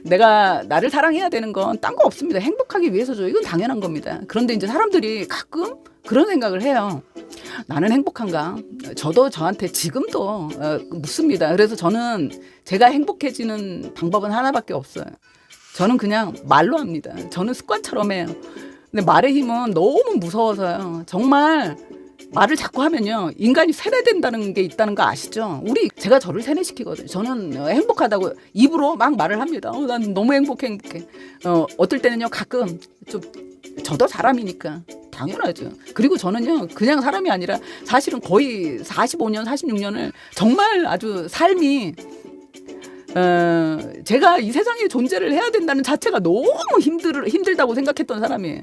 내가 나를 사랑해야 되는 건 딴 거 없습니다. 행복하기 위해서죠. 이건 당연한 겁니다. 그런데 이제 사람들이 가끔 그런 생각을 해요. 나는 행복한가? 저도 저한테 지금도 묻습니다. 그래서 저는 제가 행복해지는 방법은 하나밖에 없어요. 저는 그냥 말로 합니다. 저는 습관처럼 해요. 근데 말의 힘은 너무 무서워서요. 정말 말을 자꾸 하면요, 인간이 세뇌된다는 게 있다는 거 아시죠? 제가 저를 세뇌시키거든요. 저는 행복하다고 입으로 막 말을 합니다. 난 너무 행복해. 어떨 때는요, 가끔 좀 저도 사람이니까 당연하죠. 그리고 저는요, 그냥 사람이 아니라 사실은 거의 45년, 46년을 정말 아주 삶이 제가 이 세상에 존재를 해야 된다는 자체가 너무 힘들다고 생각했던 사람이에요.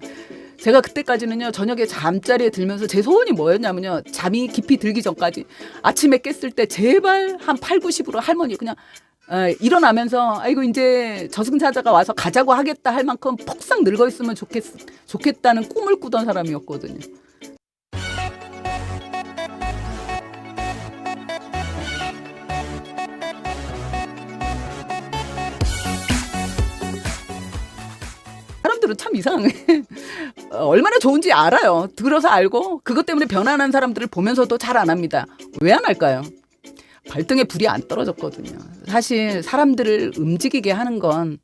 제가 그때까지는요, 저녁에 잠자리에 들면서 제 소원이 뭐였냐면요, 잠이 깊이 들기 전까지 아침에 깼을 때 제발 한 8, 90으로 할머니 그냥 일어나면서 아이고 이제 저승사자가 와서 가자고 하겠다 할 만큼 폭삭 늙어 있으면 좋겠다는 꿈을 꾸던 사람이었거든요. 사람들은 참 이상해. 얼마나 좋은지 알아요. 들어서 알고 그것 때문에 변화하는 사람들을 보면서도 잘 안 합니다. 왜 안 할까요? 발등에 불이 안 떨어졌거든요. 사실 사람들을 움직이게 하는 건,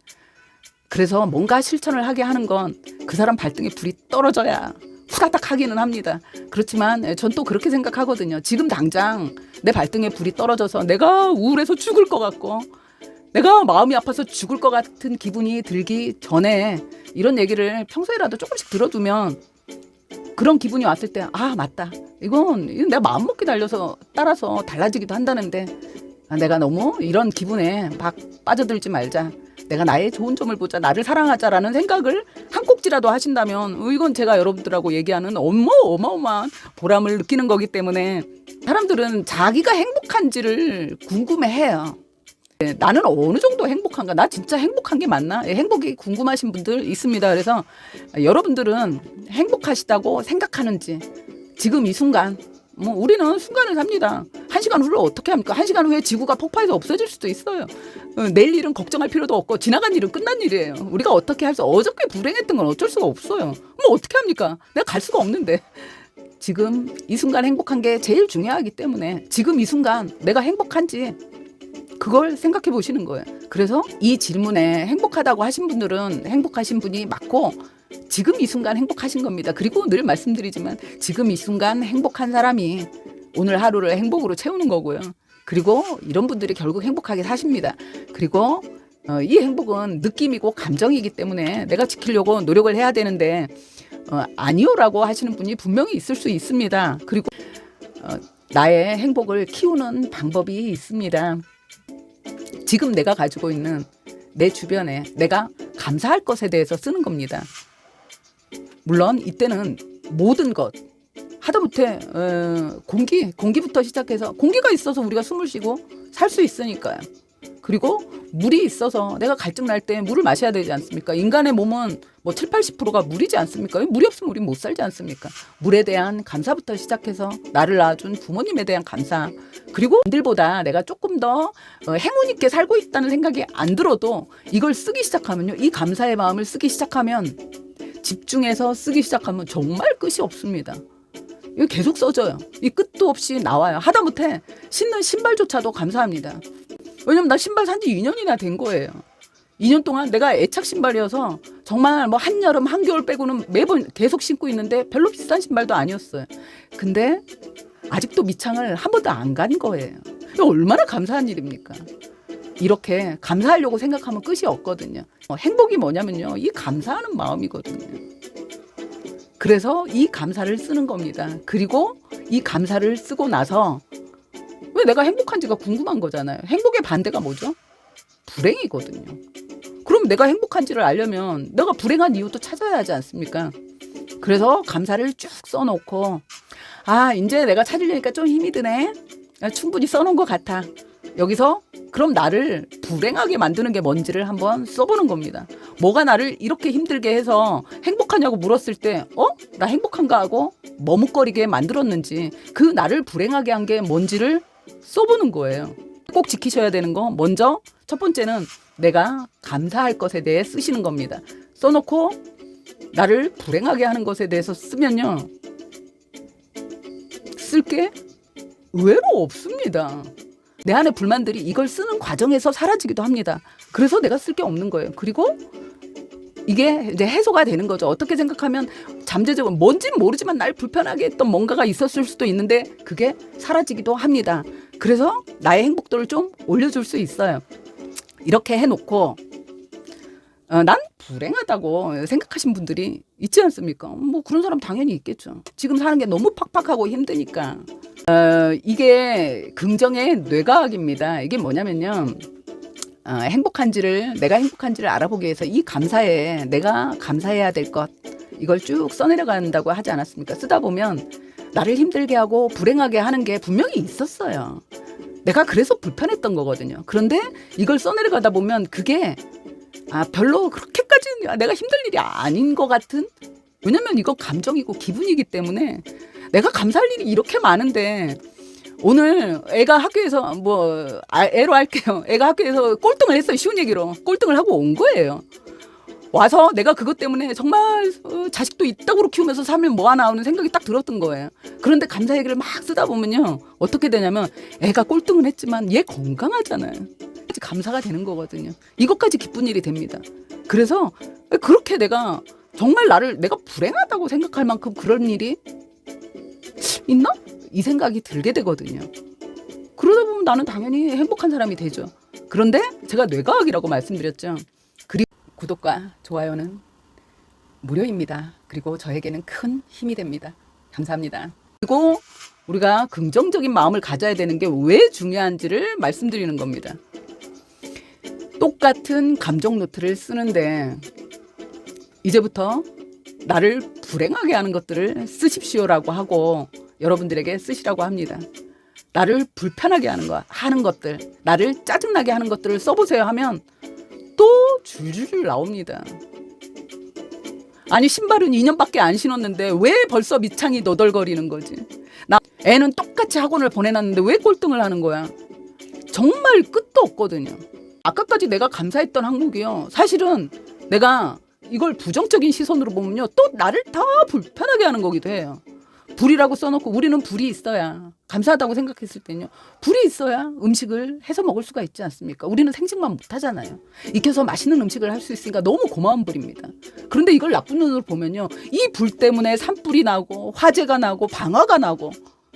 그래서 뭔가 실천을 하게 하는 건 그 사람 발등에 불이 떨어져야 후다닥 하기는 합니다. 그렇지만 전 또 그렇게 생각하거든요. 지금 당장 내 발등에 불이 떨어져서 내가 우울해서 죽을 것 같고 내가 마음이 아파서 죽을 것 같은 기분이 들기 전에 이런 얘기를 평소에라도 조금씩 들어두면, 그런 기분이 왔을 때 맞다. 이건 내가 마음먹기 따라서 달라지기도 한다는데 내가 너무 이런 기분에 막 빠져들지 말자. 내가 나의 좋은 점을 보자. 나를 사랑하자라는 생각을 한 꼭지라도 하신다면 이건 제가 여러분들하고 얘기하는 어마어마한 보람을 느끼는 거기 때문에 사람들은 자기가 행복한지를 궁금해해요. 나는 어느 정도 행복한가? 나 진짜 행복한 게 맞나? 행복이 궁금하신 분들 있습니다. 그래서 여러분들은 행복하시다고 생각하는지, 지금 이 순간, 우리는 순간을 삽니다. 1시간 후를 어떻게 합니까? 1시간 후에 지구가 폭파해서 없어질 수도 있어요. 내일 일은 걱정할 필요도 없고 지나간 일은 끝난 일이에요. 우리가 어떻게 할 수, 어저께 불행했던 건 어쩔 수가 없어요. 어떻게 합니까? 내가 갈 수가 없는데. 지금 이 순간 행복한 게 제일 중요하기 때문에 지금 이 순간 내가 행복한지 그걸 생각해 보시는 거예요. 그래서 이 질문에 행복하다고 하신 분들은 행복하신 분이 맞고, 지금 이 순간 행복하신 겁니다. 그리고 늘 말씀드리지만 지금 이 순간 행복한 사람이 오늘 하루를 행복으로 채우는 거고요. 그리고 이런 분들이 결국 행복하게 사십니다. 그리고 이 행복은 느낌이고 감정이기 때문에 내가 지키려고 노력을 해야 되는데 아니요라고 하시는 분이 분명히 있을 수 있습니다. 그리고 나의 행복을 키우는 방법이 있습니다. 지금 내가 가지고 있는 내 주변에 내가 감사할 것에 대해서 쓰는 겁니다. 물론 이때는 모든 것, 하다못해 공기부터 시작해서, 공기가 있어서 우리가 숨을 쉬고 살 수 있으니까요. 그리고 물이 있어서 내가 갈증 날 때 물을 마셔야 되지 않습니까? 인간의 몸은 7, 80%가 물이지 않습니까? 물이 없으면 우린 못 살지 않습니까? 물에 대한 감사부터 시작해서 나를 낳아준 부모님에 대한 감사, 그리고 남들보다 내가 조금 더 행운 있게 살고 있다는 생각이 안 들어도 이걸 쓰기 시작하면요, 이 감사의 마음을 쓰기 시작하면, 집중해서 쓰기 시작하면 정말 끝이 없습니다. 이거 계속 써져요. 이 끝도 없이 나와요. 하다못해 신는 신발조차도 감사합니다. 왜냐면 나 신발 산 지 2년이나 된 거예요. 2년 동안 내가 애착 신발이어서 정말 한여름, 한겨울 빼고는 매번 계속 신고 있는데 별로 비싼 신발도 아니었어요. 근데 아직도 밑창을 한 번도 안 간 거예요. 얼마나 감사한 일입니까? 이렇게 감사하려고 생각하면 끝이 없거든요. 행복이 뭐냐면요, 이 감사하는 마음이거든요. 그래서 이 감사를 쓰는 겁니다. 그리고 이 감사를 쓰고 나서 왜 내가 행복한지가 궁금한 거잖아요. 행복의 반대가 뭐죠? 불행이거든요. 그럼 내가 행복한지를 알려면 내가 불행한 이유도 찾아야 하지 않습니까? 그래서 감사를 쭉 써놓고, 이제 내가 찾으려니까 좀 힘이 드네. 충분히 써놓은 것 같아. 여기서 그럼 나를 불행하게 만드는 게 뭔지를 한번 써보는 겁니다. 뭐가 나를 이렇게 힘들게 해서 행복하냐고 물었을 때 나 행복한가 하고 머뭇거리게 만들었는지, 그 나를 불행하게 한 게 뭔지를 써보는 거예요. 꼭 지키셔야 되는 거, 먼저 첫 번째는 내가 감사할 것에 대해 쓰시는 겁니다. 써놓고 나를 불행하게 하는 것에 대해서 쓰면요, 쓸 게 의외로 없습니다. 내 안의 불만들이 이걸 쓰는 과정에서 사라지기도 합니다. 그래서 내가 쓸 게 없는 거예요. 그리고 이게 이제 해소가 되는 거죠. 어떻게 생각하면 잠재적으로 뭔진 모르지만 날 불편하게 했던 뭔가가 있었을 수도 있는데 그게 사라지기도 합니다. 그래서 나의 행복도를 좀 올려줄 수 있어요. 이렇게 해놓고 난 불행하다고 생각하신 분들이 있지 않습니까? 뭐 그런 사람 당연히 있겠죠. 지금 사는 게 너무 팍팍하고 힘드니까. 이게 긍정의 뇌과학입니다. 이게 뭐냐면요, 내가 행복한지를 알아보기 위해서 이 감사에 내가 감사해야 될 것, 이걸 쭉 써내려간다고 하지 않았습니까? 쓰다 보면 나를 힘들게 하고 불행하게 하는 게 분명히 있었어요. 내가 그래서 불편했던 거거든요. 그런데 이걸 써내려가다 보면 그게 별로 그렇게까지 내가 힘들 일이 아닌 것 같은, 왜냐면 이거 감정이고 기분이기 때문에 내가 감사할 일이 이렇게 많은데, 오늘 애가 학교에서 애로 할게요. 애가 학교에서 꼴등을 했어요. 쉬운 얘기로 꼴등을 하고 온 거예요. 와서 내가 그것 때문에 정말 자식도 이따구로 키우면서 살면 뭐하나 하는 생각이 딱 들었던 거예요. 그런데 감사 얘기를 막 쓰다 보면요, 어떻게 되냐면 애가 꼴등을 했지만 얘 건강하잖아요. 감사가 되는 거거든요. 이것까지 기쁜 일이 됩니다. 그래서 그렇게 내가 정말 내가 불행하다고 생각할 만큼 그런 일이 있나? 이 생각이 들게 되거든요. 그러다 보면 나는 당연히 행복한 사람이 되죠. 그런데 제가 뇌과학이라고 말씀드렸죠. 그리고 구독과 좋아요는 무료입니다. 그리고 저에게는 큰 힘이 됩니다. 감사합니다. 그리고 우리가 긍정적인 마음을 가져야 되는 게 왜 중요한지를 말씀드리는 겁니다. 똑같은 감정 노트를 쓰는데 이제부터 나를 불행하게 하는 것들을 쓰십시오라고 하고 여러분들에게 쓰시라고 합니다. 나를 불편하게 하는 것들, 나를 짜증나게 하는 것들을 써보세요 하면 또 줄줄 나옵니다. 아니, 신발은 2년밖에 안 신었는데 왜 벌써 밑창이 너덜거리는 거지? 애는 똑같이 학원을 보내놨는데 왜 꼴등을 하는 거야? 정말 끝도 없거든요. 아까까지 내가 감사했던 항목이요, 사실은 내가 이걸 부정적인 시선으로 보면요, 또 나를 더 불편하게 하는 거기도 해요. 불이라고 써놓고, 우리는 불이 있어야, 감사하다고 생각했을 때는요, 불이 있어야 음식을 해서 먹을 수가 있지 않습니까? 우리는 생식만 못하잖아요. 익혀서 맛있는 음식을 할 수 있으니까 너무 고마운 불입니다. 그런데 이걸 나쁜 눈으로 보면요, 이 불 때문에 산불이 나고 화재가 나고 방화가 나고,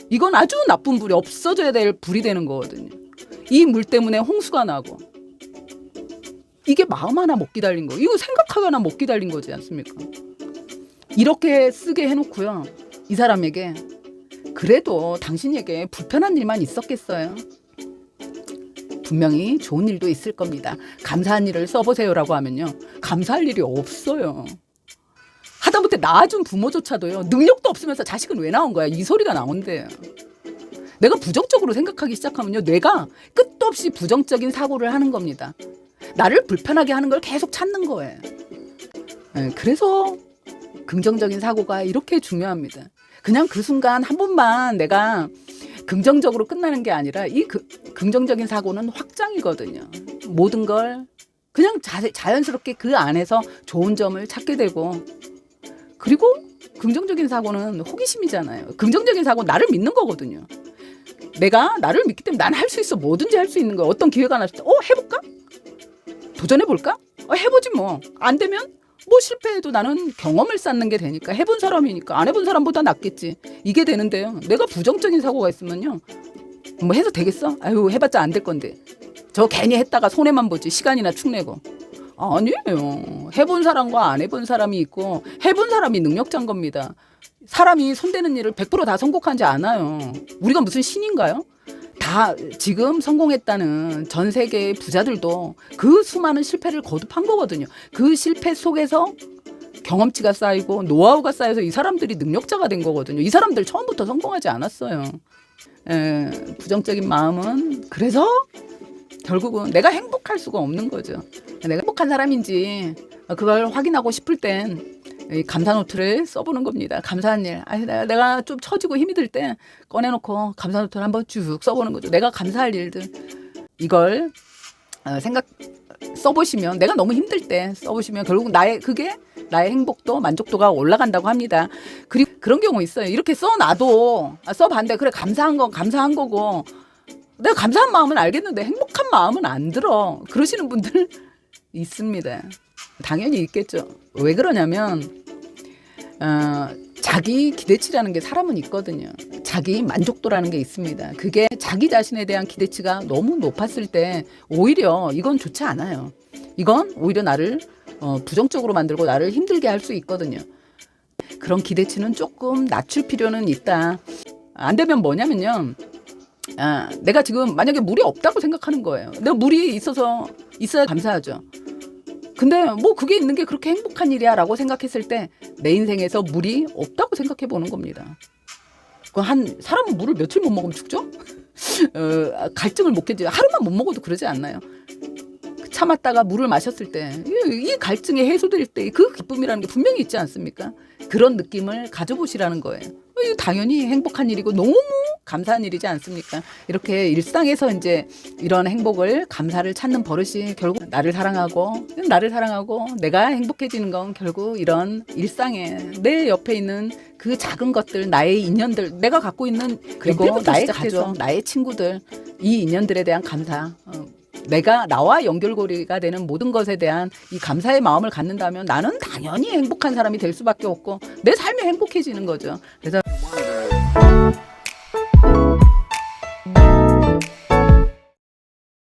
이건 아주 나쁜 불이, 없어져야 될 불이 되는 거거든요. 이 물 때문에 홍수가 나고, 이게 마음 하나 못 기다린 거, 이거 생각하거나 못 기다린 거지 않습니까? 이렇게 쓰게 해놓고요, 이 사람에게 그래도 당신에게 불편한 일만 있었겠어요? 분명히 좋은 일도 있을 겁니다. 감사한 일을 써보세요라고 하면요, 감사할 일이 없어요. 하다못해 낳아준 부모조차도요, 능력도 없으면서 자식은 왜 나온 거야? 이 소리가 나온대요. 내가 부정적으로 생각하기 시작하면요, 뇌가 끝도 없이 부정적인 사고를 하는 겁니다. 나를 불편하게 하는 걸 계속 찾는 거예요. 그래서 긍정적인 사고가 이렇게 중요합니다. 그냥 그 순간 한 번만 내가 긍정적으로 끝나는 게 아니라 이 긍정적인 사고는 확장이거든요. 모든 걸 그냥 자연스럽게 그 안에서 좋은 점을 찾게 되고, 그리고 긍정적인 사고는 호기심이잖아요. 긍정적인 사고는 나를 믿는 거거든요. 내가 나를 믿기 때문에 난 할 수 있어. 뭐든지 할 수 있는 거야. 어떤 기회가 났을 때 해볼까? 도전해볼까? 해보지 뭐. 안 되면 뭐 실패해도 나는 경험을 쌓는 게 되니까, 해본 사람이니까 안 해본 사람보다 낫겠지. 이게 되는데요, 내가 부정적인 사고가 있으면요, 뭐 해서 되겠어? 아유, 해봤자 안 될 건데. 저 괜히 했다가 손해만 보지, 시간이나 축내고. 아니에요. 해본 사람과 안 해본 사람이 있고, 해본 사람이 능력자인 겁니다. 사람이 손대는 일을 100% 다 성공하지 않아요. 우리가 무슨 신인가요? 다 지금 성공했다는 전 세계의 부자들도 그 수많은 실패를 거듭한 거거든요. 그 실패 속에서 경험치가 쌓이고 노하우가 쌓여서 이 사람들이 능력자가 된 거거든요. 이 사람들 처음부터 성공하지 않았어요. 부정적인 마음은 그래서 결국은 내가 행복할 수가 없는 거죠. 내가 행복한 사람인지 그걸 확인하고 싶을 땐 감사 노트를 써보는 겁니다. 감사한 일. 내가 좀 처지고 힘이 들 때 꺼내놓고 감사 노트를 한번 쭉 써보는 거죠. 내가 감사할 일들. 이걸 써보시면, 내가 너무 힘들 때 써보시면 결국 나의 행복도 만족도가 올라간다고 합니다. 그리고 그런 경우 있어요. 이렇게 써놔도 써봤는데 그래 감사한 건 감사한 거고 내가 감사한 마음은 알겠는데 행복한 마음은 안 들어. 그러시는 분들 있습니다. 당연히 있겠죠. 왜 그러냐면 자기 기대치라는 게 사람은 있거든요. 자기 만족도라는 게 있습니다. 그게 자기 자신에 대한 기대치가 너무 높았을 때 오히려 이건 좋지 않아요. 이건 오히려 나를 부정적으로 만들고 나를 힘들게 할 수 있거든요. 그런 기대치는 조금 낮출 필요는 있다. 안 되면 뭐냐면요. 내가 지금 만약에 물이 없다고 생각하는 거예요. 내가 물이 있어야 감사하죠. 근데 뭐 그게 있는 게 그렇게 행복한 일이야 라고 생각했을 때 내 인생에서 물이 없다고 생각해 보는 겁니다. 사람은 물을 며칠 못 먹으면 죽죠? 갈증을 못 견디죠. 하루만 못 먹어도 그러지 않나요? 참았다가 물을 마셨을 때 이 갈증이 해소될 때 그 기쁨이라는 게 분명히 있지 않습니까? 그런 느낌을 가져보시라는 거예요. 이거 당연히 행복한 일이고 너무 감사한 일이지 않습니까? 이렇게 일상에서 이제 이런 행복을, 감사를 찾는 버릇이 결국 나를 사랑하고 내가 행복해지는 건 결국 이런 일상에 내 옆에 있는 그 작은 것들, 나의 인연들, 내가 갖고 있는, 그리고 나의 가족, 나의 친구들, 이 인연들에 대한 감사, 나와 연결고리가 되는 모든 것에 대한 이 감사의 마음을 갖는다면 나는 당연히 행복한 사람이 될 수밖에 없고 내 삶이 행복해지는 거죠. 그래서